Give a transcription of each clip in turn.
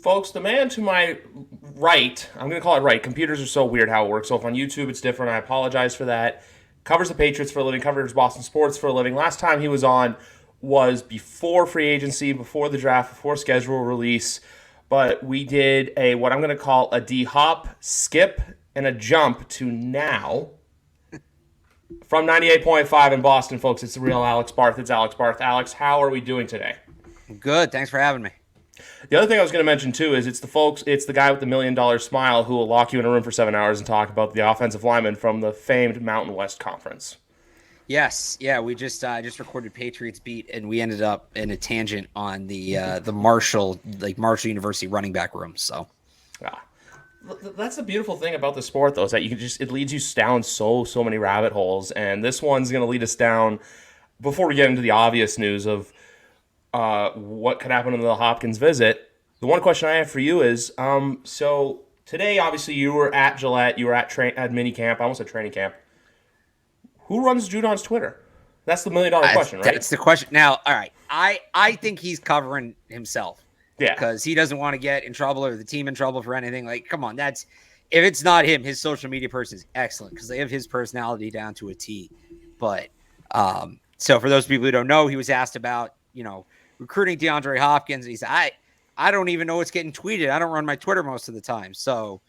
Folks, the man to my right, I'm going to call it right. Computers are so weird how it works. So if on YouTube it's different, I apologize for that. Covers the Patriots for a living, covers Boston sports for a living. Last time he was on was before free agency, before the draft, before schedule release. But we did a what I'm going to call a D hop, skip, and a jump to now. From 98.5 in Boston, folks, it's the real Alex Barth. It's Alex Barth. Alex, how are we doing today? Good. Thanks for having me. The other thing I was going to mention too is it's the guy with the $1 million smile who will lock you in a room for 7 hours and talk about the offensive lineman from the famed Mountain West Conference. Yes. Yeah. We just recorded Patriots beat, and we ended up in a tangent on the Marshall University running back room. So Yeah. That's the beautiful thing about the sport, though, is that it leads you down so many rabbit holes, and this one's going to lead us down. Before we get into the obvious news of what could happen in the Hopkins visit, the one question I have for you is, so today, obviously, you were at Gillette, you were at minicamp, I almost said training camp. Who runs Judon's Twitter? That's the $1 million question, right? that's the question. Now, all right. I think he's covering himself Yeah. because he doesn't want to get in trouble or the team in trouble for anything. Like, come on, if it's not him, his social media person is excellent because they have his personality down to a T. But so for those people who don't know, he was asked about recruiting DeAndre Hopkins. And he said, I don't even know what's getting tweeted. I don't run my Twitter most of the time. So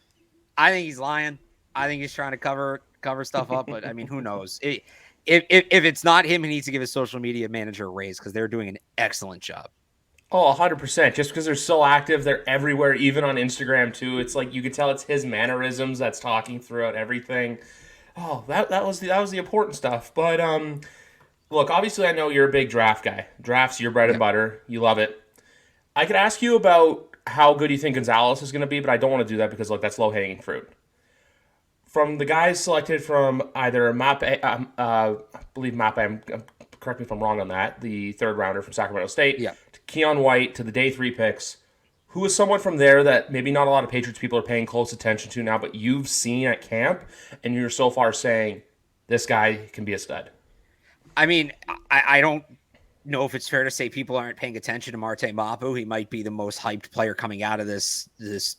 I think he's lying. I think he's trying to cover stuff up. But I mean, who knows? If it's not him, he needs to give his social media manager a raise because they're doing an excellent job. Oh, 100%. Just because they're so active, they're everywhere, even on Instagram, too. It's like you can tell it's his mannerisms that's talking throughout everything. Oh, that was the important stuff. But look, obviously, I know you're a big draft guy. Draft's your bread and Yep. butter. You love it. I could ask you about how good you think Gonzalez is going to be, but I don't want to do that because, look, that's low hanging fruit. From the guys selected from either I believe Mape, correct me if I'm wrong on that, the third rounder from Sacramento State, Yeah. to Keon White, to the day 3 picks, who is someone from there that maybe not a lot of Patriots people are paying close attention to now, but you've seen at camp, and you're so far saying this guy can be a stud? I mean, I don't know if it's fair to say people aren't paying attention to Marte Mapu. He might be the most hyped player coming out of this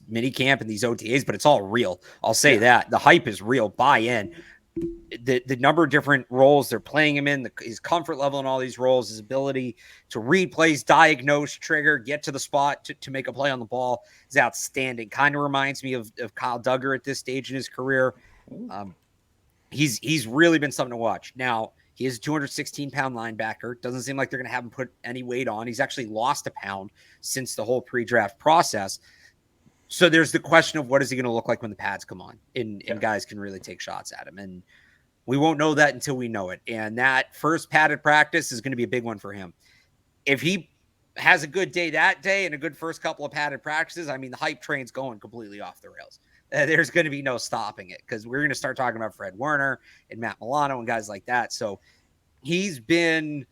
mini camp and these OTAs, but it's all real. I'll say Yeah. that the hype is real. Buy in. The number of different roles they're playing him in, his comfort level in all these roles, his ability to read plays, diagnose, trigger, get to the spot to make a play on the ball is outstanding. Kind of reminds me of Kyle Duggar at this stage in his career. Um, he's really been something to watch. Now, he is a 216-pound linebacker. Doesn't seem like they're going to have him put any weight on. He's actually lost a pound since the whole pre-draft process. So there's the question of what is he going to look like when the pads come on and guys can really take shots at him. And we won't know that until we know it. And that first padded practice is going to be a big one for him. If he has a good day that day and a good first couple of padded practices, I mean, the hype train's going completely off the rails. There's going to be no stopping it because we're going to start talking about Fred Warner and Matt Milano and guys like that. So he's been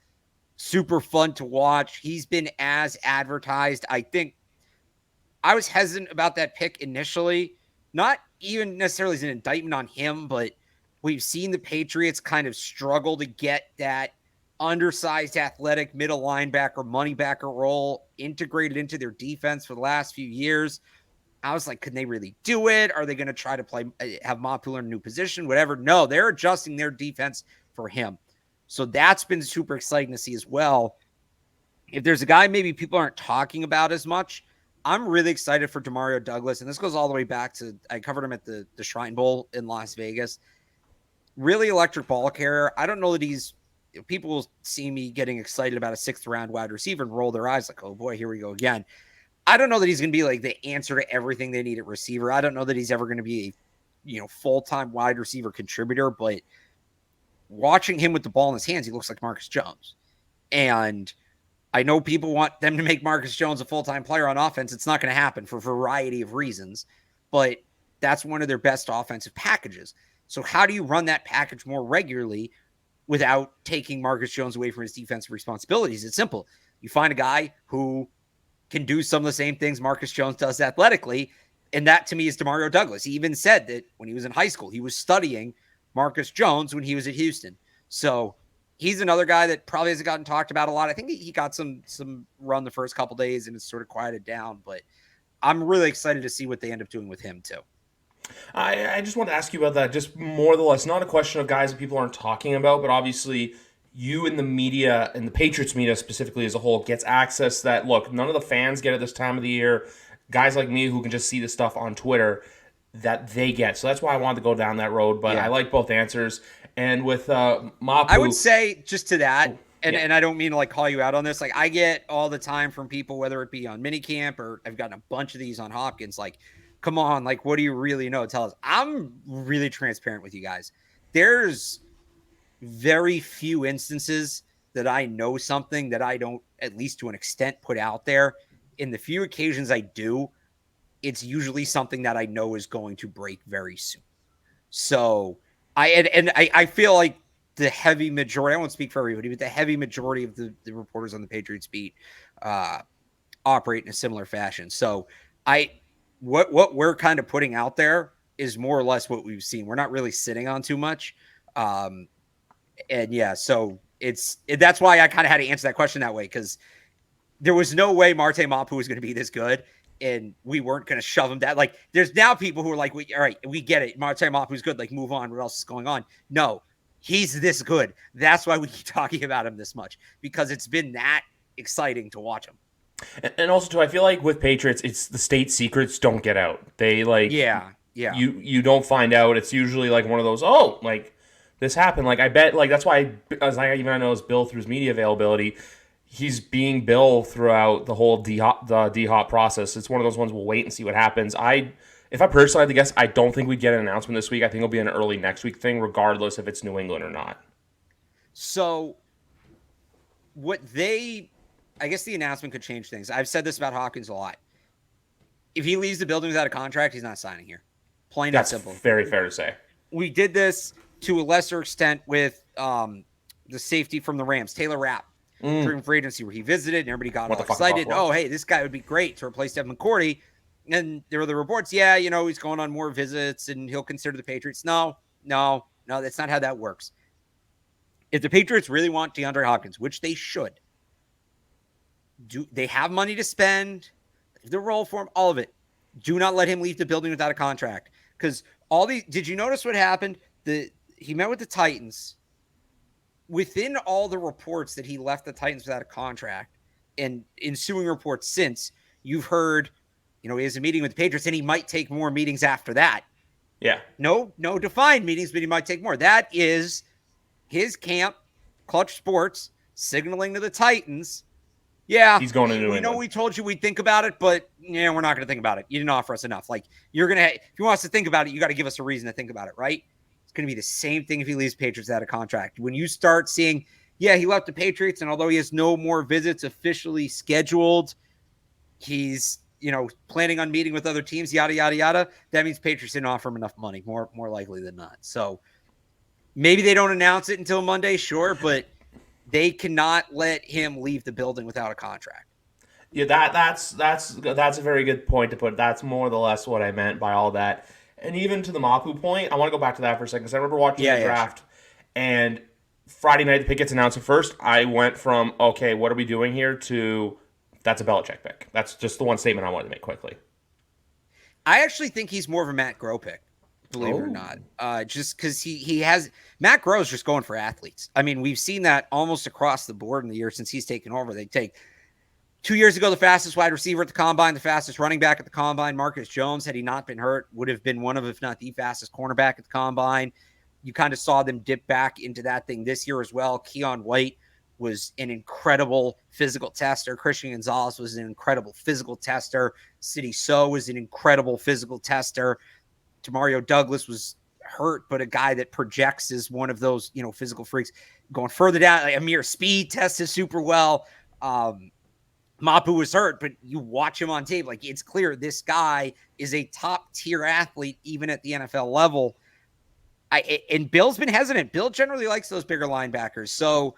super fun to watch. He's been as advertised. I think I was hesitant about that pick initially, not even necessarily as an indictment on him, but we've seen the Patriots kind of struggle to get that undersized athletic middle linebacker, money backer role integrated into their defense for the last few years. I was like, can they really do it? Are they going to try to have Mapu in a new position, whatever? No, they're adjusting their defense for him. So that's been super exciting to see as well. If there's a guy maybe people aren't talking about as much, I'm really excited for Demario Douglas. And this goes all the way back to, I covered him at the Shrine Bowl in Las Vegas. Really electric ball carrier. I don't know that people will see me getting excited about a 6th round wide receiver and roll their eyes like, oh boy, here we go again. I don't know that he's going to be like the answer to everything they need at receiver. I don't know that he's ever going to be a full-time wide receiver contributor, but watching him with the ball in his hands, he looks like Marcus Jones. And I know people want them to make Marcus Jones a full-time player on offense. It's not going to happen for a variety of reasons, but that's one of their best offensive packages. So how do you run that package more regularly without taking Marcus Jones away from his defensive responsibilities? It's simple. You find a guy who can do some of the same things Marcus Jones does athletically. And that to me is Demario Douglas. He even said that when he was in high school, he was studying Marcus Jones when he was at Houston. So he's another guy that probably hasn't gotten talked about a lot. I think he got some run the first couple days and it's sort of quieted down, but I'm really excited to see what they end up doing with him too. I just want to ask you about that, just more or less, not a question of guys that people aren't talking about, but obviously you in the media and the Patriots media specifically as a whole gets access that, look, none of the fans get at this time of the year. Guys like me who can just see the stuff on Twitter that they get. So that's why I wanted to go down that road, but I Yeah. like both answers. And with I would Mapu, say just to that, and, yeah. and I don't mean to like call you out on this. Like I get all the time from people, whether it be on minicamp or I've gotten a bunch of these on Hopkins, like, come on, like, what do you really know? Tell us. I'm really transparent with you guys. There's very few instances that I know something that I don't, at least to an extent, put out there. In the few occasions I do, it's usually something that I know is going to break very soon. So I feel like the heavy majority, I won't speak for everybody, but the heavy majority of the reporters on the Patriots beat uh, operate in a similar fashion. So I what we're kind of putting out there is more or less what we've seen. We're not really sitting on too much. And yeah, so that's why I kind of had to answer that question that way, because there was no way Marte Mapu was going to be this good, and we weren't going to shove him down. Like, there's now people who are like, all right, we get it. Marte Mapu's good. Like, move on. What else is going on? No, he's this good. That's why we keep talking about him this much, because it's been that exciting to watch him. And also too, I feel like with Patriots, it's the state secrets don't get out. They like Yeah, yeah. you don't find out. It's usually like one of those, oh, like this happened. Like I bet, like that's why as I even know his Bill through his media availability, he's being Bill throughout the whole D Hop process. It's one of those ones we'll wait and see what happens. If I personally had to guess, I don't think we'd get an announcement this week. I think it'll be an early next week thing, regardless if it's New England or not. So I guess the announcement could change things. I've said this about Hawkins a lot. If he leaves the building without a contract, he's not signing here. Plain and That's simple. very fair to say. We did this to a lesser extent with the safety from the Rams, Taylor Rapp, during free agency, where he visited and everybody got all excited. Oh, hey, this guy would be great to replace Devin McCourty. And there were the reports, yeah, he's going on more visits and he'll consider the Patriots. No, that's not how that works. If the Patriots really want DeAndre Hopkins, which they should, they have money to spend, the role for him, all of it. Do not let him leave the building without a contract. Because did you notice what happened? He met with the Titans. Within all the reports that he left the Titans without a contract, and ensuing reports since, you've heard, he has a meeting with the Patriots, and he might take more meetings after that. Yeah. No defined meetings, but he might take more. That is his camp, Clutch Sports, signaling to the Titans, yeah, he's going to New England. We told you we'd think about it, but yeah, we're not going to think about it. You didn't offer us enough. Like, if you want us to think about it, you got to give us a reason to think about it, right? It's going to be the same thing if he leaves Patriots out of contract. When you start seeing, yeah, he left the Patriots, and although he has no more visits officially scheduled, he's, planning on meeting with other teams, yada, yada, yada, that means Patriots didn't offer him enough money, more likely than not. So maybe they don't announce it until Monday, sure, but they cannot let him leave the building without a contract. Yeah, that's a very good point to put. That's more or less what I meant by all that. And even to the Mapu point, I want to go back to that for a second because I remember watching the draft, and Friday night the pick gets announced at first. I went from, okay, what are we doing here, to that's a Belichick pick. That's just the one statement I wanted to make quickly. I actually think he's more of a Matt Groh pick, believe it or not. Just because he has Matt Groh's just going for athletes. I mean, we've seen that almost across the board in the year since he's taken over. They take 2 years ago, the fastest wide receiver at the combine, the fastest running back at the combine, Marcus Jones, had he not been hurt, would have been one of, if not the fastest cornerback at the combine. You kind of saw them dip back into that thing this year as well. Keon White was an incredible physical tester. Christian Gonzalez was an incredible physical tester. Sidney So was an incredible physical tester. Tamario Douglas was hurt, but a guy that projects as one of those, physical freaks. Going further down, like Amir Speed tested super well. Mapu was hurt, but you watch him on tape, like it's clear this guy is a top tier athlete, even at the NFL level. And Bill's been hesitant. Bill generally likes those bigger linebackers. So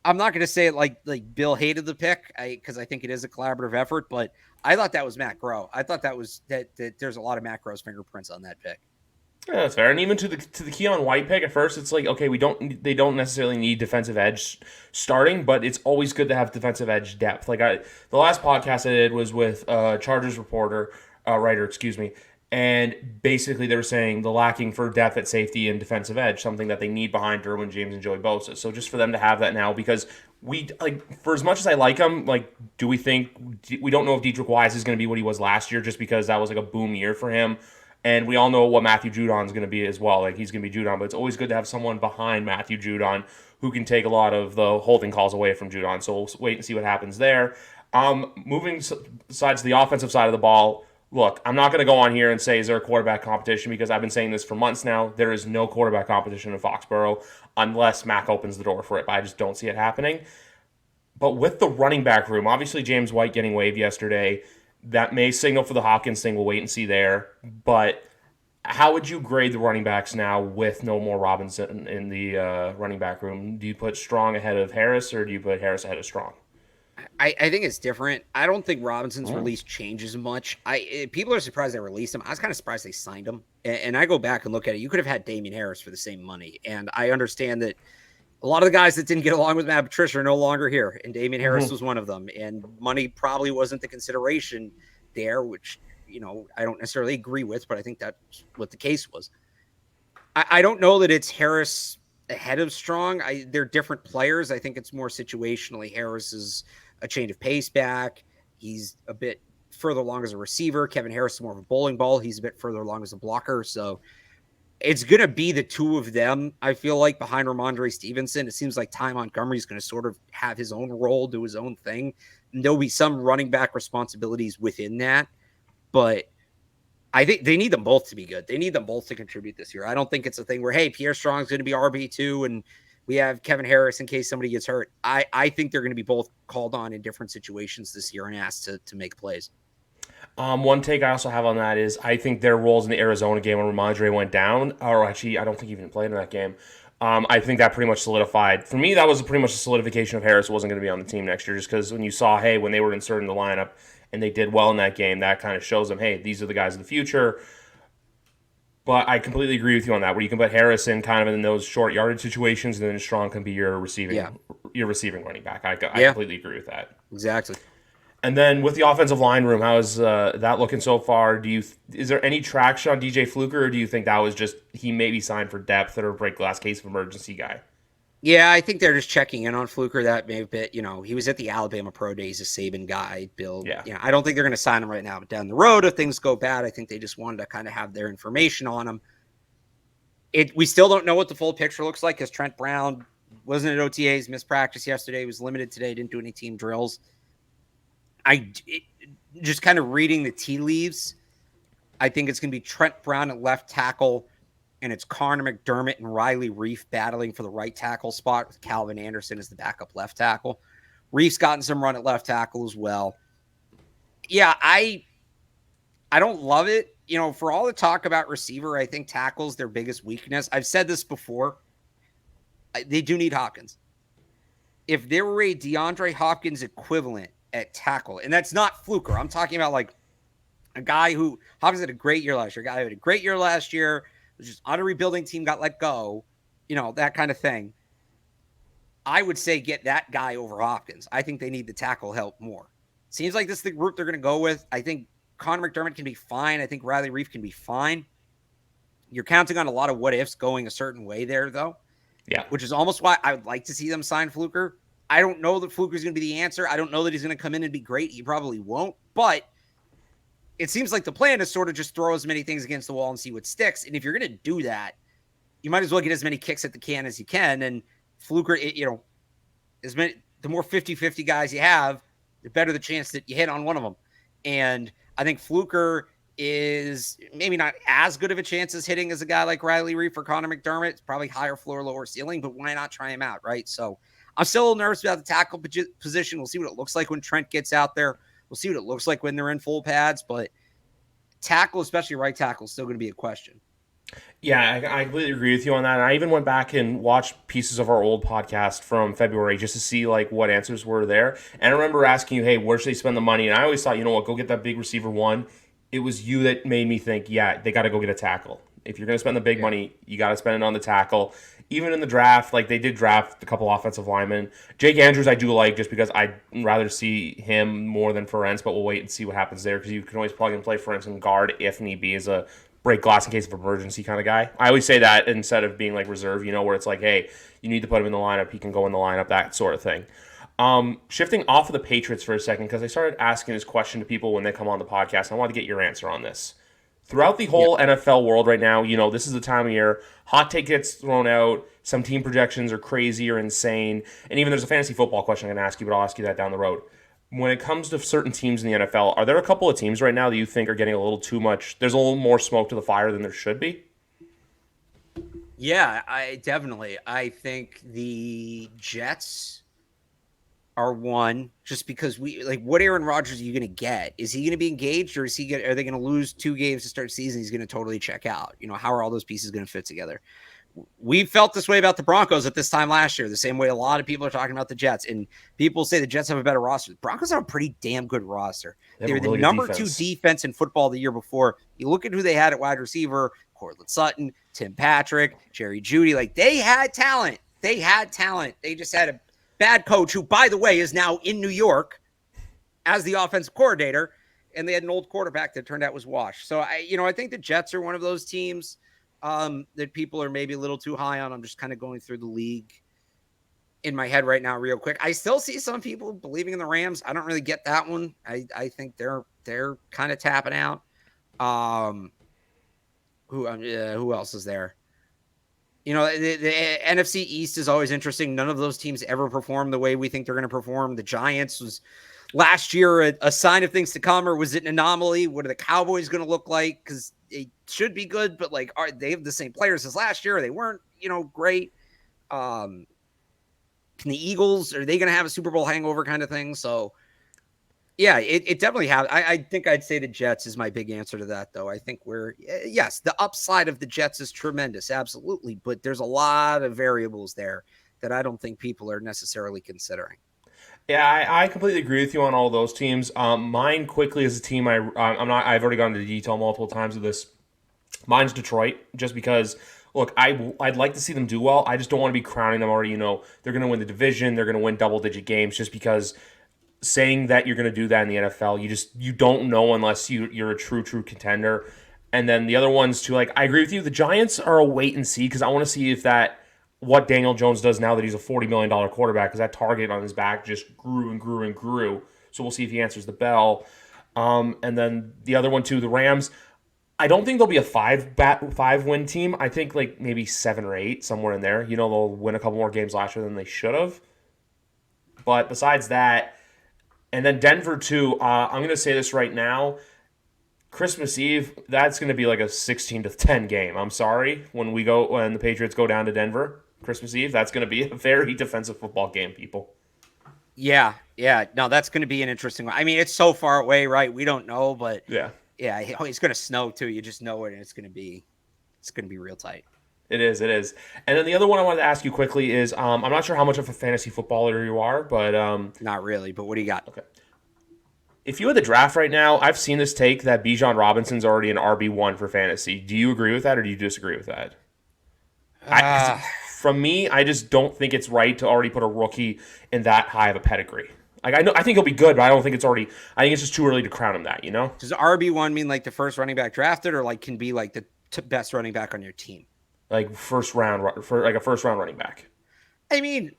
I'm not going to say it like Bill hated the pick, because I think it is a collaborative effort, but I thought that was Matt Groh. I thought that there's a lot of Matt Groh's fingerprints on that pick. Yeah, that's fair. And even to the Keon White pick, at first it's like, okay, they don't necessarily need defensive edge starting, but it's always good to have defensive edge depth. Like the last podcast I did was with a Chargers reporter, writer, excuse me. And basically, they were saying the lacking for depth at safety and defensive edge, something that they need behind Derwin James and Joey Bosa. So just for them to have that now, because we like for as much as I like him, like do we think we don't know if Dietrich Wise is going to be what he was last year, just because that was like a boom year for him. And we all know what Matthew Judon is going to be as well. Like he's going to be Judon, but it's always good to have someone behind Matthew Judon who can take a lot of the holding calls away from Judon. So we'll wait and see what happens there. Moving besides the offensive side of the ball, look, I'm not going to go on here and say is there a quarterback competition because I've been saying this for months now. There is no quarterback competition in Foxborough unless Mac opens the door for it. But I just don't see it happening. But with the running back room, obviously James White getting waived yesterday, that may signal for the Hopkins thing. We'll wait and see there. But how would you grade the running backs now with no more Robinson in the running back room? Do you put Strong ahead of Harris or do you put Harris ahead of Strong? I think it's different. I don't think Robinson's release changes much. People are surprised they released him. I was kind of surprised they signed him. And I go back and look at it. You could have had Damian Harris for the same money. And I understand that a lot of the guys that didn't get along with Matt Patricia are no longer here. And Damian Harris was one of them. And money probably wasn't the consideration there, which, I don't necessarily agree with, but I think that's what the case was. I don't know that it's Harris ahead of Strong. They're different players. I think it's more situationally. Harris is a change of pace back. He's a bit further along as a receiver. Kevin Harris is more of a bowling ball. He's a bit further along as a blocker. So it's going to be the two of them, I feel like, behind Ramondre Stevenson. It seems like Ty Montgomery is going to sort of have his own role, do his own thing. And there'll be some running back responsibilities within that. But I think they need them both to be good. They need them both to contribute this year. I don't think it's a thing where, hey, Pierre Strong's going to be RB2 and we have Kevin Harris in case somebody gets hurt. I think they're going to be both called on in different situations this year and asked to make plays. One take I also have on that is I think their roles in the Arizona game when Ramondre went down, or actually I don't think he even played in that game. I think that pretty much solidified. For me, that was pretty much a solidification of Harris wasn't going to be on the team next year just because when you saw, hey, when they were inserted in the lineup and they did well in that game, that kind of shows them, hey, these are the guys of the future. But I completely agree with you on that, where you can put Harris in kind of in those short yardage situations, and then Strong can be your receiving running back. I completely agree with that. Exactly. And then with the offensive line room, how is that looking so far? Is there any traction on DJ Fluker, or do you think that was just he may be signed for depth or break glass case of emergency guy? Yeah, I think they're just checking in on Fluker. That may have been, he was at the Alabama Pro Days, a Saban guy, Bill. Yeah. I don't think they're going to sign him right now, but down the road, if things go bad, I think they just wanted to kind of have their information on him. We still don't know what the full picture looks like because Trent Brown wasn't at OTAs, missed practice yesterday, was limited today, didn't do any team drills. Just kind of reading the tea leaves, I think it's going to be Trent Brown at left tackle, and it's Connor McDermott and Riley Reif battling for the right tackle spot with Calvin Anderson as the backup left tackle. Reif's gotten some run at left tackle as well. Yeah, I don't love it. For all the talk about receiver, I think tackle's their biggest weakness. I've said this before. They do need Hopkins. If there were a DeAndre Hopkins equivalent at tackle, and that's not Fluker. I'm talking about like a guy who Hopkins had a great year last year. A guy who had a great year last year, was just on a rebuilding team, got let go, that kind of thing. I would say get that guy over Hopkins. I think they need the tackle help more. Seems like this is the group they're going to go with. I think Connor McDermott can be fine. I think Riley Reif can be fine. You're counting on a lot of what ifs going a certain way there, though. Yeah. Which is almost why I would like to see them sign Fluker. I don't know that Fluker's going to be the answer. I don't know that he's going to come in and be great. He probably won't. But it seems like the plan is sort of just throw as many things against the wall and see what sticks. And if you're going to do that, you might as well get as many kicks at the can as you can. And Fluker, the more 50-50 guys you have, the better the chance that you hit on one of them. And I think Fluker is maybe not as good of a chance as hitting as a guy like Riley Reif or Connor McDermott. It's probably higher floor, lower ceiling, but why not try him out, right? So I'm still a little nervous about the tackle position. We'll see what it looks like when Trent gets out there. We'll see what it looks like when they're in full pads, but tackle, especially right tackle, is still going to be a question. Yeah, I completely agree with you on that. And I even went back and watched pieces of our old podcast from February just to see like what answers were there. And I remember asking you, hey, where should they spend the money? And I always thought, you know what, go get that big receiver one. It was you that made me think, yeah, they got to go get a tackle. If you're going to spend the big money, you got to spend it on the tackle. even in the draft, like they did draft a couple offensive linemen. Jake Andrews, I do like just because I'd rather see him more than Ferentz, but we'll wait and see what happens there because you can always plug and play Ferentz and guard if need be as a break glass in case of emergency kind of guy. I always say that instead of being like reserve, where it's like, hey, you need to put him in the lineup, he can go in the lineup, that sort of thing. Shifting off of the Patriots for a second because I started asking this question to people when they come on the podcast. I want to get your answer on this. Throughout the whole NFL world right now, this is the time of year. Hot take gets thrown out. Some team projections are crazy or insane. And even there's a fantasy football question I'm going to ask you, but I'll ask you that down the road. When it comes to certain teams in the NFL, are there a couple of teams right now that you think are getting a little too much? There's a little more smoke to the fire than there should be? Yeah, I think the Jets are one, just because what Aaron Rodgers are you going to get? Is he going to be engaged, or are they going to lose 2 games to start the season? He's going to totally check out. How are all those pieces going to fit together? We felt this way about the Broncos at this time last year, the same way a lot of people are talking about the Jets. And people say the Jets have a better roster. The Broncos have a pretty damn good roster. They were the number 2 defense in football the year before. You look at who they had at wide receiver: Cortland Sutton, Tim Patrick, Jerry Jeudy. They had talent. They just had a bad coach who, by the way, is now in New York as the offensive coordinator, and they had an old quarterback that turned out was washed. So I think the Jets are one of those teams that people are maybe a little too high on. I'm just kind of going through the league in my head right now real quick. I still see some people believing in the Rams. I don't really get that one. I think they're kind of tapping out. Who else is there? The NFC East is always interesting. None of those teams ever perform the way we think they're going to perform. The Giants was last year a sign of things to come, or was it an anomaly? What are the Cowboys going to look like? Because they should be good, but are they have the same players as last year? They weren't, great. Can the Eagles, are they going to have a Super Bowl hangover kind of thing? So, yeah, it definitely has. I think I'd say the Jets is my big answer to that, though. I think yes, the upside of the Jets is tremendous, absolutely. But there's a lot of variables there that I don't think people are necessarily considering. Yeah, I completely agree with you on all those teams. Mine quickly is a team I've already gone into detail multiple times with this. Mine's Detroit, just because. Look, I'd like to see them do well. I just don't want to be crowning them already. They're going to win the division. They're going to win double-digit games just because saying that you're going to do that in the NFL, you don't know unless you're a true contender. And then the other ones too, I agree with you. The Giants are a wait and see because I want to see if what Daniel Jones does now that he's a $40 million quarterback, because that target on his back just grew and grew and grew. So we'll see if he answers the bell. And then the other one too, the Rams. I don't think they'll be a 5-win team. I think maybe 7 or 8, somewhere in there. They'll win a couple more games last year than they should have. But besides that, and then Denver too. I'm going to say this right now. Christmas Eve, that's going to be like a 16-10 game. I'm sorry. When the Patriots go down to Denver, Christmas Eve, that's going to be a very defensive football game, people. Yeah. No, that's going to be an interesting one. I mean, it's so far away, right? We don't know, but yeah, it's going to snow too. You just know it, and it's going to be real tight. It is. And then the other one I wanted to ask you quickly is, I'm not sure how much of a fantasy footballer you are, but not really. But what do you got? Okay. If you had the draft right now, I've seen this take that Bijan Robinson's already an RB1 for fantasy. Do you agree with that, or do you disagree with that? From me, I just don't think it's right to already put a rookie in that high of a pedigree. I think he'll be good, but I don't think it's already. I think it's just too early to crown him that. Does RB1 mean the first running back drafted, or can be the best running back on your team? First round running back. I mean,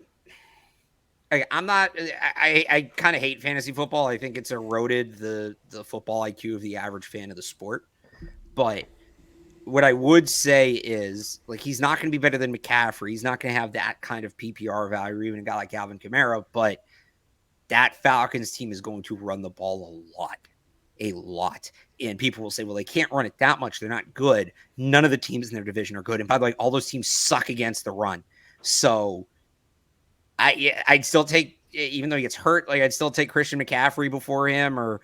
I'm not. I kind of hate fantasy football. I think it's eroded the football IQ of the average fan of the sport. But what I would say is, he's not going to be better than McCaffrey. He's not going to have that kind of PPR value, or even a guy like Alvin Kamara. But that Falcons team is going to run the ball a lot. And people will say, well, they can't run it that much. They're not good. None of the teams in their division are good. And by the way, all those teams suck against the run. So I'd still take, even though he gets hurt, I'd still take Christian McCaffrey before him, or,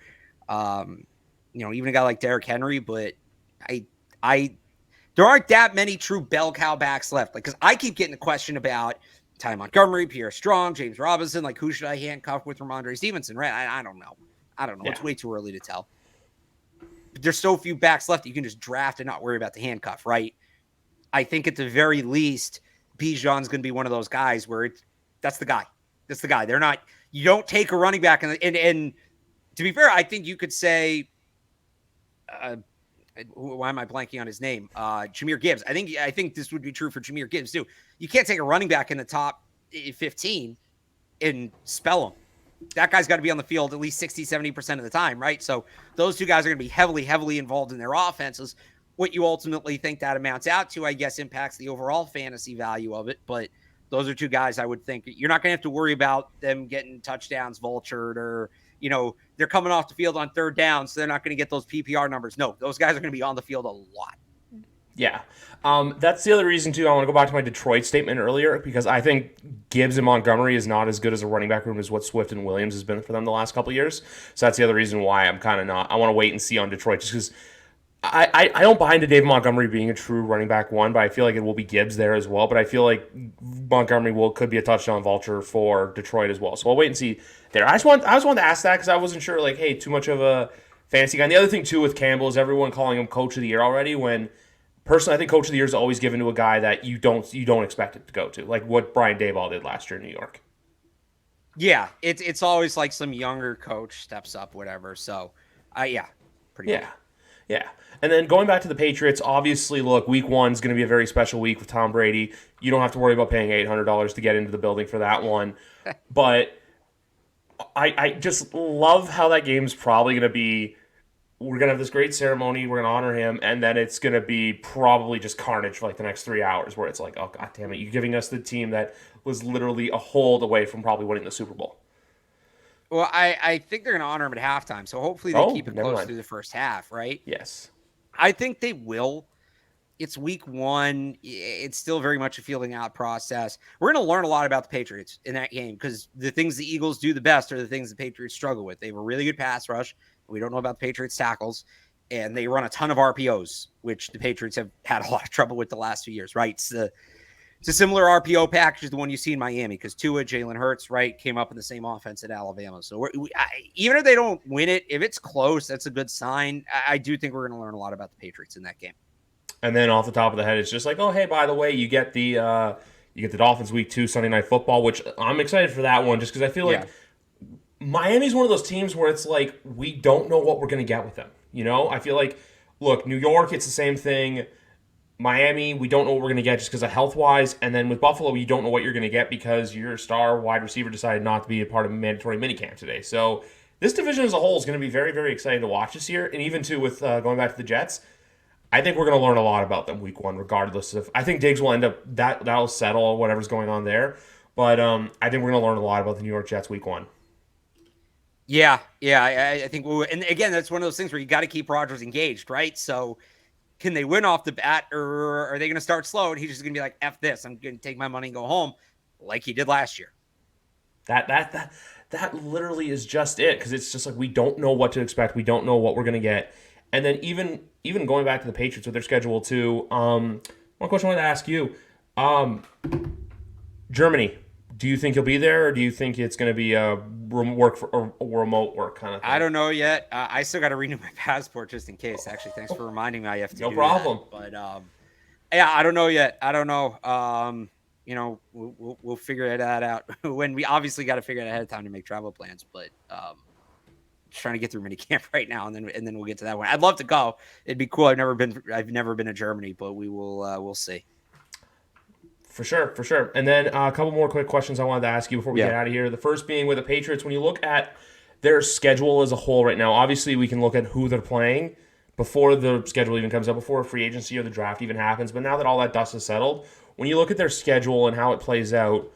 even a guy like Derrick Henry. But there aren't that many true bell cow backs left. Because I keep getting the question about Ty Montgomery, Pierre Strong, James Robinson. Who should I handcuff with Ramondre Stevenson? Right? I don't know. Yeah. It's way too early to tell. But there's so few backs left that you can just draft and not worry about the handcuff, right? I think at the very least, Bijan's going to be one of those guys where that's the guy. That's the guy. They're not. You don't take a running back, and to be fair, I think you could say. Why am I blanking on his name? Jahmyr Gibbs. I think this would be true for Jahmyr Gibbs too. You can't take a running back in the top 15 and spell him. That guy's got to be on the field at least 60, 70% of the time, right? So those two guys are going to be heavily, heavily involved in their offenses. What you ultimately think that amounts out to, I guess, impacts the overall fantasy value of it. But those are two guys I would think you're not going to have to worry about them getting touchdowns vultured or, they're coming off the field on third down, so they're not going to get those PPR numbers. No, those guys are going to be on the field a lot. Yeah. That's the other reason, too. I want to go back to my Detroit statement earlier because I think Gibbs and Montgomery is not as good as a running back room as what Swift and Williams has been for them the last couple of years. So that's the other reason why I'm kind of not. I want to wait and see on Detroit just because I don't buy into David Montgomery being a true running back one, but I feel like it will be Gibbs there as well. But I feel like Montgomery could be a touchdown vulture for Detroit as well. So I'll wait and see there. I just wanted to ask that because I wasn't sure, like, hey, too much of a fantasy guy. And the other thing, too, with Campbell is everyone calling him Coach of the Year already when personally I think Coach of the Year is always given to a guy that you don't expect it to go to, like what Brian Daboll did last year in New York. Yeah, it's always like some younger coach steps up, whatever. So, pretty good. Yeah. And then going back to the Patriots, obviously, look, week 1 is going to be a very special week with Tom Brady. You don't have to worry about paying $800 to get into the building for that one. But I just love how that game's probably going to be. We're going to have this great ceremony. We're going to honor him. And then it's going to be probably just carnage for like the next 3 hours where it's like, oh, God damn it. You're giving us the team that was literally a hold away from probably winning the Super Bowl. Well, I think they're going to honor him at halftime. So hopefully they keep it close through the first half, right? Yes. I think they will. It's week 1. It's still very much a feeling out process. We're going to learn a lot about the Patriots in that game because the things the Eagles do the best are the things the Patriots struggle with. They have a really good pass rush. We don't know about the Patriots tackles, and they run a ton of RPOs, which the Patriots have had a lot of trouble with the last few years, right? It's a similar RPO package to the one you see in Miami because Tua, Jalen Hurts, right, came up in the same offense at Alabama. So even if they don't win it, if it's close, that's a good sign. I do think we're going to learn a lot about the Patriots in that game. And then off the top of the head, it's just like, oh, hey, by the way, you get the Dolphins week 2 Sunday Night Football, which I'm excited for that one just because I feel like Miami's one of those teams where it's like we don't know what we're going to get with them. I feel like, look, New York, it's the same thing. Miami, we don't know what we're going to get just because of health-wise. And then with Buffalo, you don't know what you're going to get because your star wide receiver decided not to be a part of a mandatory minicamp today. So this division as a whole is going to be very, very exciting to watch this year. And even, too, with going back to the Jets, I think we're going to learn a lot about them week 1, regardless of – I think Diggs will end up – that'll settle whatever's going on there. But I think we're going to learn a lot about the New York Jets week 1. Yeah, I think and again, that's one of those things where you got to keep Rodgers engaged, right? So can they win off the bat, or are they going to start slow and he's just going to be like, F this, I'm going to take my money and go home like he did last year? That literally is just it because it's just like we don't know what to expect. We don't know what we're going to get. And then even going back to the Patriots with their schedule too, one question I wanted to ask you. Germany, do you think you'll be there, or do you think it's going to be a remote work kind of thing? I don't know yet. I still got to renew my passport just in case. Actually, thanks for reminding me. I have to. No problem. That. But I don't know yet. I don't know. We'll figure that out when we obviously got to figure it ahead of time to make travel plans. But just trying to get through minicamp right now, and then we'll get to that one. I'd love to go. It'd be cool. I've never been to Germany, but we'll see. For sure. And then a couple more quick questions I wanted to ask you before we get out of here. The first being with the Patriots, when you look at their schedule as a whole right now, obviously we can look at who they're playing before the schedule even comes up, before free agency or the draft even happens. But now that all that dust is settled, when you look at their schedule and how it plays out,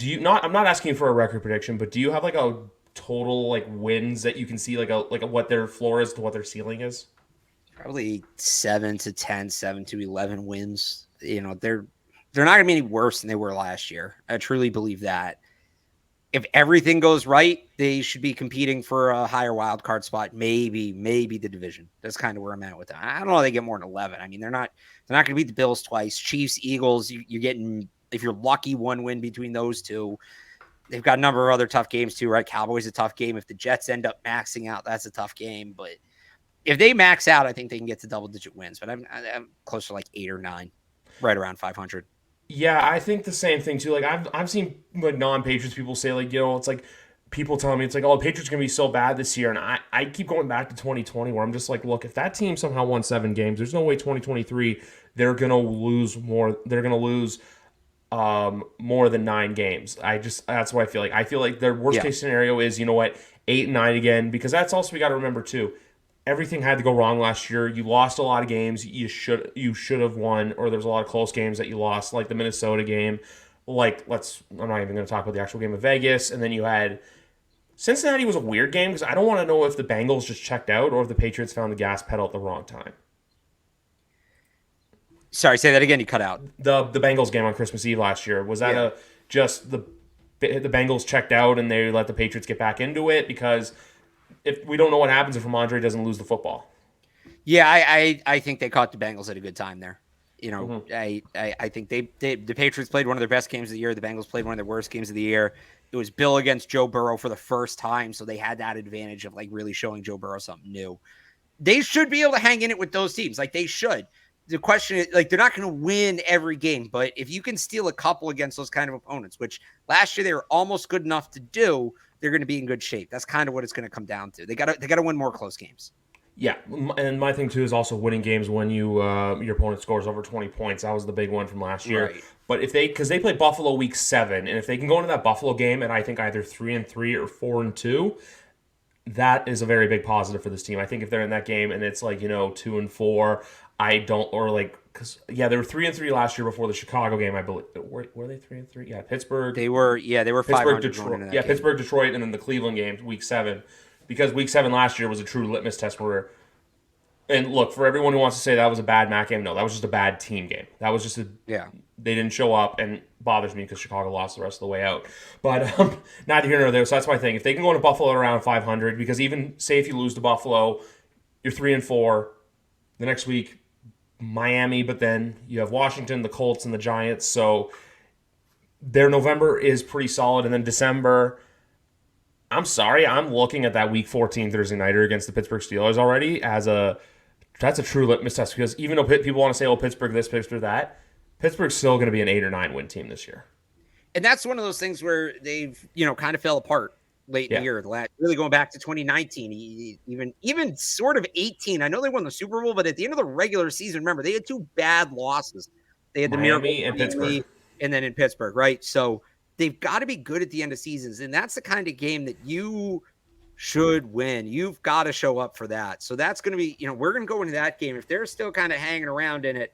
I'm not asking you for a record prediction, but do you have like a total like wins that you can see like a what their floor is to what their ceiling is? Probably 7 to 10, 7 to 11 wins. They're not going to be any worse than they were last year. I truly believe that. If everything goes right, they should be competing for a higher wild card spot. Maybe the division. That's kind of where I'm at with them. I don't know if they get more than 11. I mean, they're not going to beat the Bills twice. Chiefs, Eagles, you're getting, if you're lucky, one win between those two. They've got a number of other tough games too, right? Cowboys a tough game. If the Jets end up maxing out, that's a tough game. But if they max out, I think they can get to double-digit wins. But I'm close to like 8 or 9, right around 500. Yeah, I think the same thing too. Like I've seen like non-Patriots people say like, it's like people telling me it's like, oh, the Patriots are gonna be so bad this year, and I keep going back to 2020 where I'm just like, look, if that team somehow won 7 games, there's no way 2023 they're gonna lose more. They're gonna lose more than 9 games. That's what I feel like. I feel like their worst Yeah. case scenario is, 8 and 9 again, because that's also we got to remember too. Everything had to go wrong last year. You lost a lot of games you should have won, or there's a lot of close games that you lost, like the Minnesota game. I'm not even going to talk about the actual game of Vegas, and then you had Cincinnati was a weird game because I don't want to know if the Bengals just checked out or if the Patriots found the gas pedal at the wrong time. Sorry, say that again. You cut out. The Bengals game on Christmas Eve last year, was that Yeah. a just the Bengals checked out and they let the Patriots get back into it? Because if we don't know what happens if Ramondre doesn't lose the football. Yeah, I think they caught the Bengals at a good time there. Mm-hmm. I think the Patriots played one of their best games of the year. The Bengals played one of their worst games of the year. It was Bill against Joe Burrow for the first time, so they had that advantage of like really showing Joe Burrow something new. They should be able to hang in it with those teams. Like they should. The question is, like, they're not going to win every game, but if you can steal a couple against those kind of opponents, which last year they were almost good enough to do, they're going to be in good shape. That's kind of what it's going to come down to. They got to win more close games. Yeah, and my thing too is also winning games when your opponent scores over 20 points. That was the big one from last year. Right. But because they play Buffalo week 7, and if they can go into that Buffalo game and I think either 3-3 or 4-2, that is a very big positive for this team. I think if they're in that game and it's like 2-4, I don't or like because they were 3-3 last year before the Chicago game. I believe were they 3-3? Yeah, Pittsburgh. They were Pittsburgh, 500 going Detroit. into that Yeah, game. Pittsburgh, Detroit, and then the Cleveland game, week 7, because week 7 last year was a true litmus test where. And look, for everyone who wants to say that was a bad Mac game, no, that was just a bad team game. That was just Yeah. they didn't show up, and bothers me because Chicago lost the rest of the way out. But not here nor there. So that's my thing. If they can go into Buffalo at around 500, because even say if you lose to Buffalo, you're 3-4. The next week, Miami, but then you have Washington, the Colts, and the Giants. So their November is pretty solid, and then December. I'm sorry, I'm looking at that Week 14 Thursday nighter against the Pittsburgh Steelers already as that's a true litmus test because even though people want to say, oh, Pittsburgh this, Pittsburgh that, Pittsburgh's still going to be an 8 or 9 win team this year. And that's one of those things where they've, kind of fell apart late in Yeah. the year. Really going back to 2019, even sort of 18. I know they won the Super Bowl, but at the end of the regular season, remember, they had 2 bad losses. They had the Miracle Miami and Pittsburgh. and then in Pittsburgh, right? So they've got to be good at the end of seasons. And that's the kind of game that you should win. You've got to show up for that. So that's going to be, we're going to go into that game. If they're still kind of hanging around in it,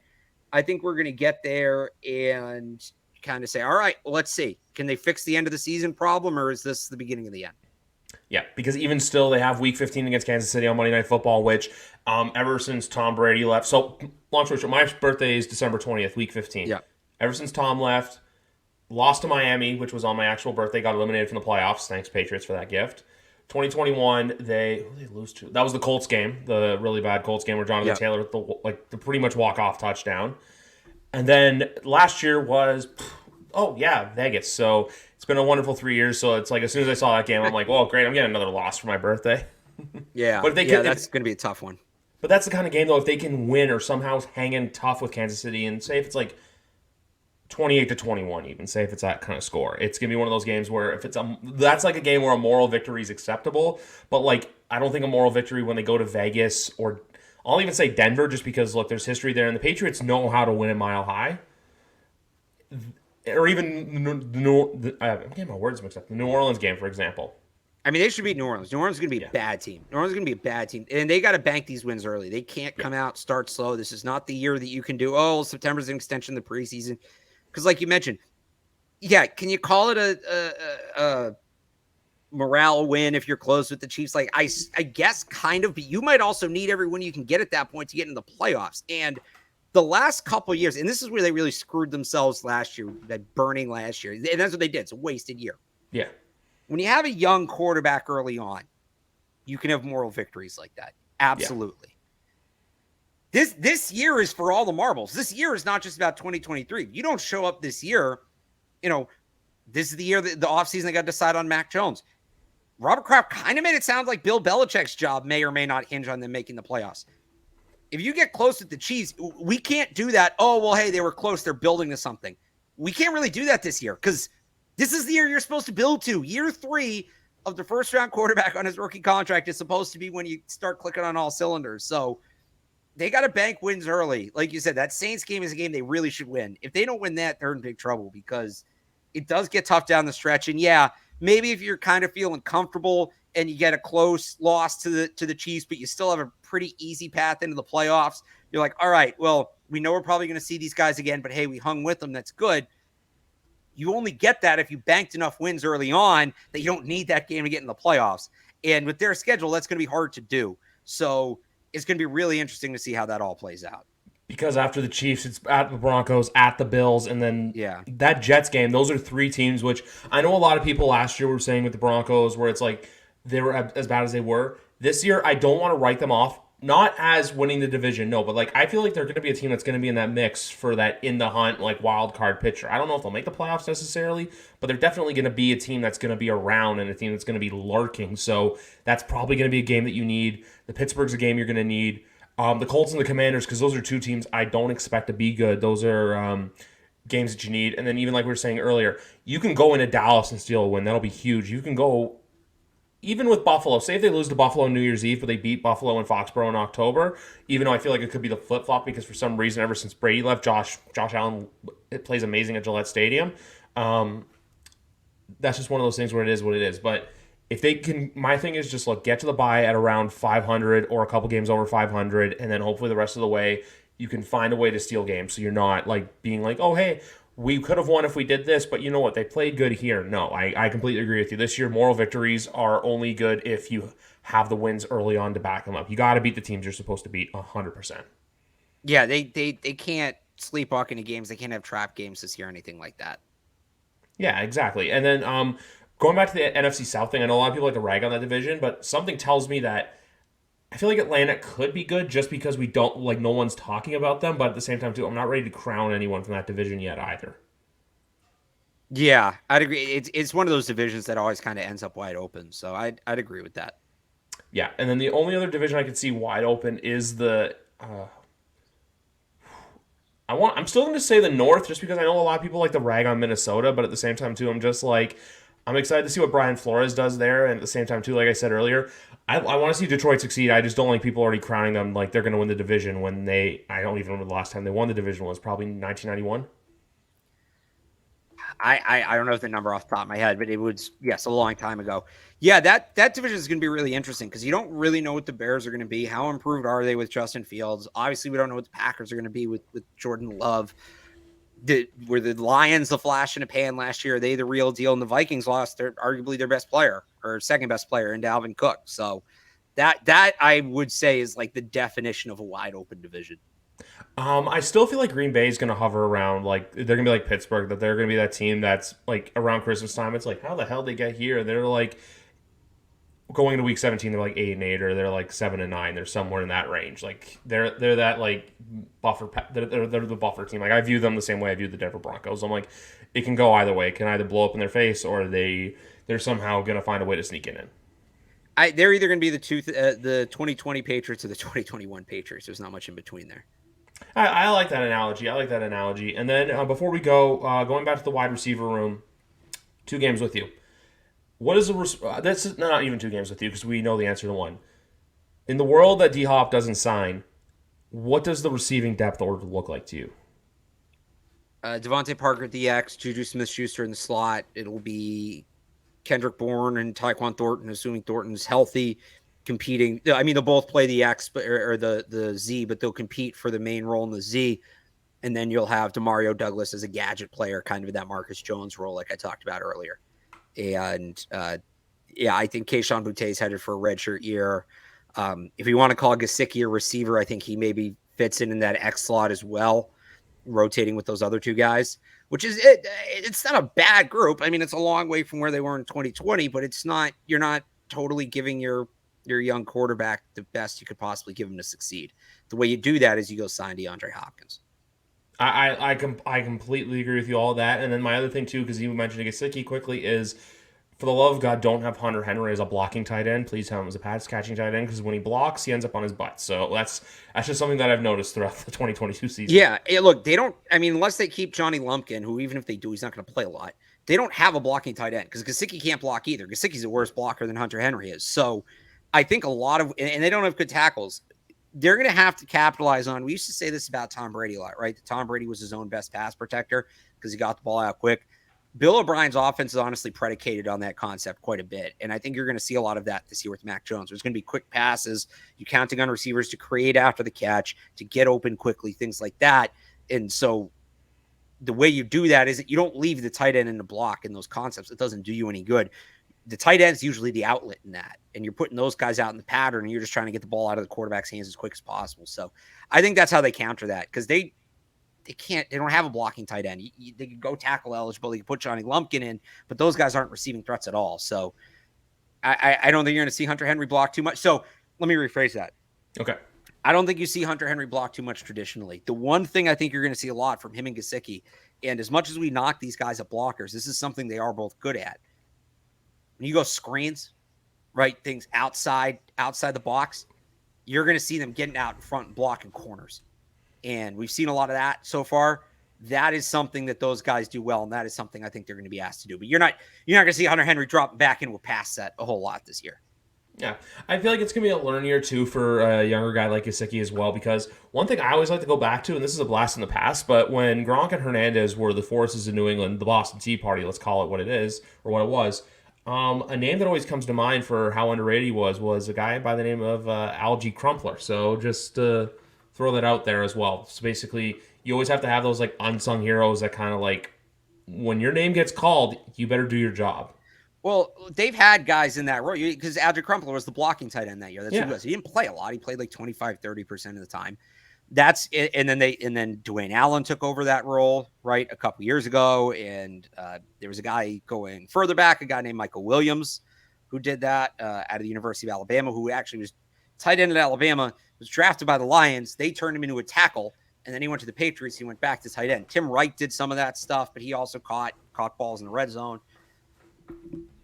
I think we're going to get there and kind of say, all right, well, let's see. Can they fix the end of the season problem, or is this the beginning of the end? Yeah, because even still, they have Week 15 against Kansas City on Monday Night Football, which ever since Tom Brady left. So, long story short, my birthday is December 20th, Week 15. Yeah. Ever since Tom left, lost to Miami, which was on my actual birthday, got eliminated from the playoffs. Thanks, Patriots, for that gift. 2021, who did they lose to? That was the Colts game, the really bad Colts game where Jonathan Taylor with the pretty much walk-off touchdown. And then last year was, Vegas. So it's been a wonderful 3 years. So it's like as soon as I saw that game, I'm like, well, great, I'm getting another loss for my birthday. Yeah, But if they can, that's going to be a tough one. But that's the kind of game though. If they can win or somehow hang in tough with Kansas City, and say if it's like 28-21, even say if it's that kind of score, it's gonna be one of those games where if that's like a game where a moral victory is acceptable. But like I don't think a moral victory when they go to Vegas or I'll even say Denver, just because look, there's history there, and the Patriots know how to win a mile high. Or even I'm getting my words mixed up. The New Orleans game, for example. I mean, they should beat New Orleans. New Orleans is going to be a bad team. New Orleans is going to be a bad team. And they got to bank these wins early. They can't come out, start slow. This is not the year that you can do, September's an extension of the preseason. Because like you mentioned, can you call it a morale win if you're close with the Chiefs? Like, I guess kind of, but you might also need every win you can get at that point to get into the playoffs. And the last couple of years, and this is where they really screwed themselves last year, that burning last year. And that's what they did. It's a wasted year. Yeah. When you have a young quarterback early on, you can have moral victories like that. Absolutely. Yeah. This year is for all the marbles. This year is not just about 2023. You don't show up this year, this is the year that the offseason they got to decide on Mac Jones. Robert Kraft kind of made it sound like Bill Belichick's job may or may not hinge on them making the playoffs. If you get close with the Chiefs, we can't do that. Oh, well, hey, they were close. They're building to something. we can't really do that this year because this is the year you're supposed to build to. Year 3 of the first round quarterback on his rookie contract is supposed to be when you start clicking on all cylinders. So they got to bank wins early. Like you said, that Saints game is a game they really should win. If they don't win that, they're in big trouble because it does get tough down the stretch. And yeah, maybe if you're kind of feeling comfortable and you get a close loss to the Chiefs, but you still have a pretty easy path into the playoffs, you're like, all right, well, we know we're probably going to see these guys again, but hey, we hung with them. That's good. You only get that if you banked enough wins early on that you don't need that game to get in the playoffs. And with their schedule, that's going to be hard to do. So it's going to be really interesting to see how that all plays out. Because after the Chiefs, it's at the Broncos, at the Bills, and then that Jets game. Those are 3 teams, which I know a lot of people last year were saying with the Broncos, where it's like they were as bad as they were. This year, I don't want to write them off, not as winning the division, no, but like I feel like they're going to be a team that's going to be in that mix for that in the hunt, like wild card picture. I don't know if they'll make the playoffs necessarily, but they're definitely going to be a team that's going to be around and a team that's going to be lurking. So that's probably going to be a game that you need. The Pittsburgh's a game you're going to need. The Colts and the Commanders, because those are 2 teams I don't expect to be good. Those are games that you need. And then even like we were saying earlier, you can go into Dallas and steal a win. That'll be huge. You can go, even with Buffalo, say if they lose to Buffalo on New Year's Eve, but they beat Buffalo in Foxborough in October, even though I feel like it could be the flip-flop because for some reason, ever since Brady left, Josh Allen plays amazing at Gillette Stadium. That's just one of those things where it is what it is. But if they can, my thing is just look, get to the bye at around 500 or a couple games over 500, and then hopefully the rest of the way you can find a way to steal games. So you're not like being like, oh hey, we could have won if we did this, but you know what? They played good here. No, I completely agree with you. This year, moral victories are only good if you have the wins early on to back them up. You got to beat the teams you're supposed to beat 100%. Yeah, they can't sleepwalk into games. They can't have trap games this year or anything like that. Yeah, exactly. And then going back to the NFC South thing, I know a lot of people like to rag on that division, but something tells me that I feel like Atlanta could be good just because we don't, like, no one's talking about them, but at the same time, too, I'm not ready to crown anyone from that division yet either. Yeah, I'd agree. It's one of those divisions that always kind of ends up wide open, so I'd agree with that. Yeah, and then the only other division I could see wide open is the I'm still going to say the North just because I know a lot of people like to rag on Minnesota, but at the same time too, I'm just like I'm excited to see what Brian Flores does there, and at the same time too, like I said earlier, I want to see Detroit succeed. I just don't like people already crowning them like they're going to win the division when I don't even remember the last time they won the division was probably 1991. I don't know the number off the top of my head, but it was, yes, a long time ago. Yeah, that division is going to be really interesting because you don't really know what the Bears are going to be. How improved are they with Justin Fields? Obviously, we don't know what the Packers are going to be with Jordan Love. Were the Lions the flash in a pan last year? Are they the real deal? And the Vikings lost arguably their best player or second best player in Dalvin Cook. So that I would say is like the definition of a wide open division. I still feel like Green Bay is going to hover around, like they're going to be like Pittsburgh, that they're going to be that team that's like around Christmas time. It's like, how the hell did they get here? They're like going into week 17, they're like 8-8, or they're like 7-9. They're somewhere in that range. Like they're that like buffer. They're the buffer team. Like I view them the same way I view the Denver Broncos. I'm like, it can go either way. It can either blow up in their face, or they're somehow going to find a way to sneak it in. They're either going to be the 2020 Patriots or the 2021 Patriots. There's not much in between there. I like that analogy. And then before we go, going back to the wide receiver room, 2 games with you. What is that's not even 2 games with you because we know the answer to one. In the world that D Hop doesn't sign, what does the receiving depth order look like to you? Devontae Parker at the X, Juju Smith-Schuster in the slot. It'll be Kendrick Bourne and Tyquan Thornton, assuming Thornton's healthy, competing. I mean, they'll both play the X or the Z, but they'll compete for the main role in the Z. And then you'll have Demario Douglas as a gadget player, kind of in that Marcus Jones role, like I talked about earlier. And I think Kayshon Boutte is headed for a redshirt year. If you want to call Gesicki a receiver, I think he maybe fits in that X slot as well, rotating with those other 2 guys, which is it. It's not a bad group. I mean, it's a long way from where they were in 2020, but it's not. You're not totally giving your young quarterback the best you could possibly give him to succeed. The way you do that is you go sign DeAndre Hopkins. I completely agree with you all that. And then my other thing too, because you mentioned Gesicki quickly, is For the love of God, don't have Hunter Henry as a blocking tight end. Please have him as a pass catching tight end because when he blocks, he ends up on his butt. So that's just something that I've noticed throughout the 2022 season. Yeah, look, they don't. I mean, unless they keep Johnny Lumpkin, who even if they do, he's not going to play a lot. They don't have a blocking tight end because Gesicki can't block either. Gesicki's a worse blocker than Hunter Henry is. So I think a lot of, and they don't have good tackles. They're going to have to capitalize on. We used to say this about Tom Brady a lot, right? That Tom Brady was his own best pass protector because he got the ball out quick. Bill O'Brien's offense is honestly predicated on that concept quite a bit. And I think you're going to see a lot of that this year with Mac Jones. There's going to be quick passes. You're counting on receivers to create after the catch, to get open quickly, things like that. And so the way you do that is that you don't leave the tight end in the block in those concepts. It doesn't do you any good. The tight end is usually the outlet in that. And you're putting those guys out in the pattern and you're just trying to get the ball out of the quarterback's hands as quick as possible. So I think that's how they counter that because they don't have a blocking tight end. They can go tackle eligible. They can put Johnny Lumpkin in, but those guys aren't receiving threats at all. So I don't think you're going to see Hunter Henry block too much. So let me rephrase that. Okay. I don't think you see Hunter Henry block too much traditionally. The one thing I think you're going to see a lot from him and Gesicki, and as much as we knock these guys at blockers, this is something they are both good at. When you go screens, right, things outside the box, you're going to see them getting out in front and blocking corners. And we've seen a lot of that so far. That is something that those guys do well, and that is something I think they're going to be asked to do. But you're not going to see Hunter Henry drop back into a pass set a whole lot this year. Yeah, I feel like it's going to be a learning year, too, for a younger guy like Gesicki as well, because one thing I always like to go back to, and this is a blast in the past, but when Gronk and Hernandez were the forces in New England, the Boston Tea Party, let's call it what it is, or what it was, a name that always comes to mind for how underrated he was a guy by the name of Algie Crumpler. So just throw that out there as well. So basically, you always have to have those like unsung heroes that kind of like, when your name gets called, you better do your job. Well, they've had guys in that role because Algie Crumpler was the blocking tight end that year. That's who he was. He didn't play a lot. He played like 25-30% of the time. That's it. And then Dwayne Allen took over that role, right, a couple years ago. And there was a guy going further back, a guy named Michael Williams, who did that out of the University of Alabama, who actually was tight end at Alabama, was drafted by the Lions. They turned him into a tackle, and then he went to the Patriots. He went back to tight end. Tim Wright did some of that stuff, but he also caught balls in the red zone.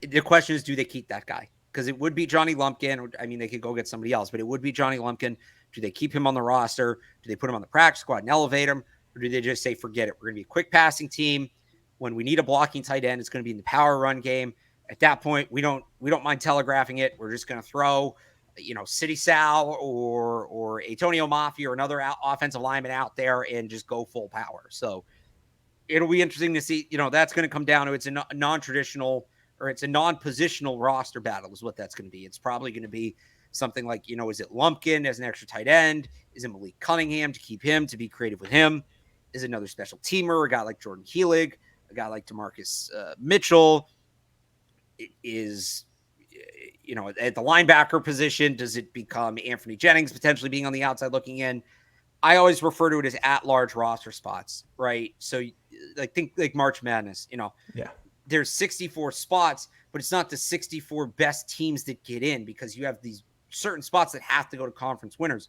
The question is, do they keep that guy? Because it would be Johnny Lumpkin. I mean, they could go get somebody else, but it would be Johnny Lumpkin. Do they keep him on the roster? Do they put him on the practice squad and elevate him? Or do they just say, forget it? We're going to be a quick passing team. When we need a blocking tight end, it's going to be in the power run game. At that point, we don't mind telegraphing it. We're just going to throw, City Sal or Antonio Mafia or another offensive lineman out there and just go full power. So it'll be interesting to see. That's going to come down to it's a non-traditional or it's a non-positional roster battle is what that's going to be. It's probably going to be something like, is it Lumpkin as an extra tight end? Is it Malik Cunningham to keep him, to be creative with him? Is it another special teamer, a guy like Jordan Heelig, a guy like DeMarcus Mitchell? Is, at the linebacker position, does it become Anthony Jennings potentially being on the outside looking in? I always refer to it as at-large roster spots, right? So think like March Madness, Yeah. There's 64 spots, but it's not the 64 best teams that get in because you have these certain spots that have to go to conference winners.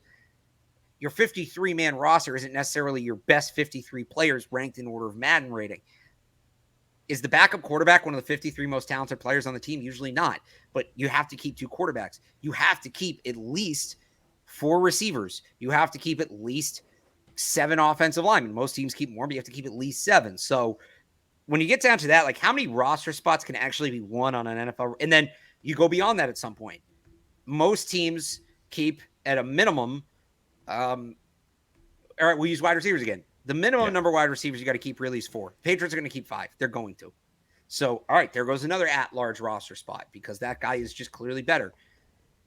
Your 53-man roster isn't necessarily your best 53 players ranked in order of Madden rating. Is the backup quarterback one of the 53 most talented players on the team? Usually not, but you have to keep 2 quarterbacks. You have to keep at least 4 receivers. You have to keep at least 7 offensive linemen. Most teams keep more, but you have to keep at least 7. So when you get down to that, like how many roster spots can actually be won on an NFL? And then you go beyond that at some point. Most teams keep at a minimum. All right, we'll use wide receivers again. The minimum number of wide receivers you got to keep really is 4. Patriots are going to keep 5. They're going to. So, all right, there goes another at-large roster spot because that guy is just clearly better.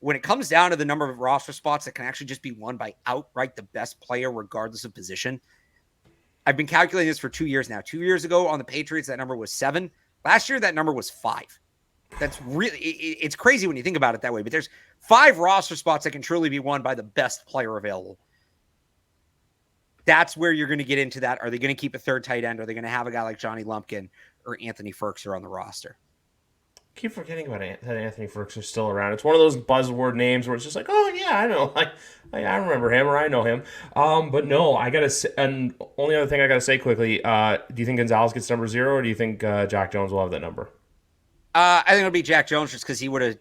When it comes down to the number of roster spots that can actually just be won by outright the best player regardless of position, I've been calculating this for 2 years now. 2 years ago on the Patriots, that number was 7. Last year, that number was 5. That's really, it's crazy when you think about it that way, but there's 5 roster spots that can truly be won by the best player available. That's where you're going to get into that. Are they going to keep a third tight end? Are they going to have a guy like Johnny Lumpkin or Anthony Firkser on the roster? Keep forgetting about that Anthony Firkser still around. It's one of those buzzword names where it's just like, oh yeah, I know, I remember him or I know him. But no, I gotta say, and only other thing I gotta say quickly, do you think Gonzalez gets number 0 or do you think Jack Jones will have that number? I think it'll be Jack Jones just because he would have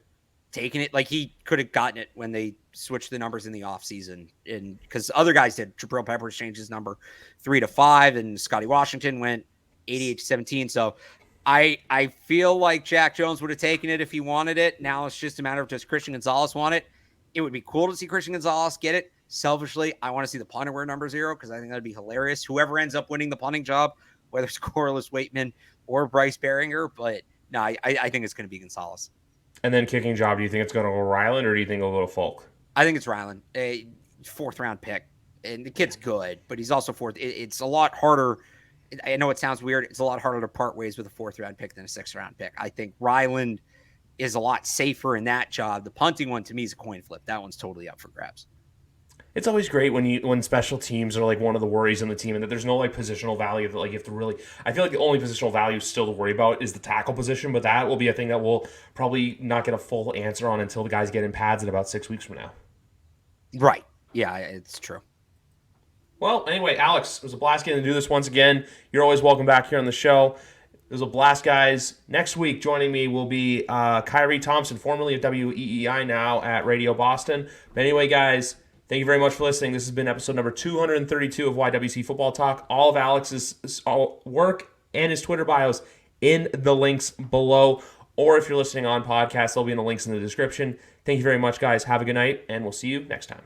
taken it. Like he could have gotten it when they switched the numbers in the offseason. And because other guys did. Jabril Peppers changed his number 3 to 5, and Scotty Washington went 88 to 17. So I feel like Jack Jones would have taken it if he wanted it. Now it's just a matter of does Christian Gonzalez want it? It would be cool to see Christian Gonzalez get it. Selfishly, I want to see the punter wear number 0 because I think that'd be hilarious. Whoever ends up winning the punting job, whether it's Corliss Waitman or Bryce Behringer, but no, I think it's going to be Gonzalez. And then kicking job, do you think it's going to go Ryland or do you think it'll go to Folk? I think it's Ryland, a 4th-round pick. And the kid's good, but he's also 4th. It's a lot harder. I know it sounds weird. It's a lot harder to part ways with a 4th-round pick than a 6th-round pick. I think Ryland is a lot safer in that job. The punting one, to me, is a coin flip. That one's totally up for grabs. It's always great when special teams are like one of the worries in the team, and that there's no like positional value that like you have to really. I feel like the only positional value still to worry about is the tackle position, but that will be a thing that we'll probably not get a full answer on until the guys get in pads in about 6 weeks from now. Right. Yeah, it's true. Well, anyway, Alex, it was a blast getting to do this once again. You're always welcome back here on the show. It was a blast, guys. Next week, joining me will be Kyrie Thompson, formerly of WEEI, now at Radio Boston. But anyway, guys, thank you very much for listening. This has been episode number 232 of YWC Football Talk. All of Alex's work and his Twitter bios in the links below. Or if you're listening on podcast, they'll be in the links in the description. Thank you very much, guys. Have a good night, and we'll see you next time.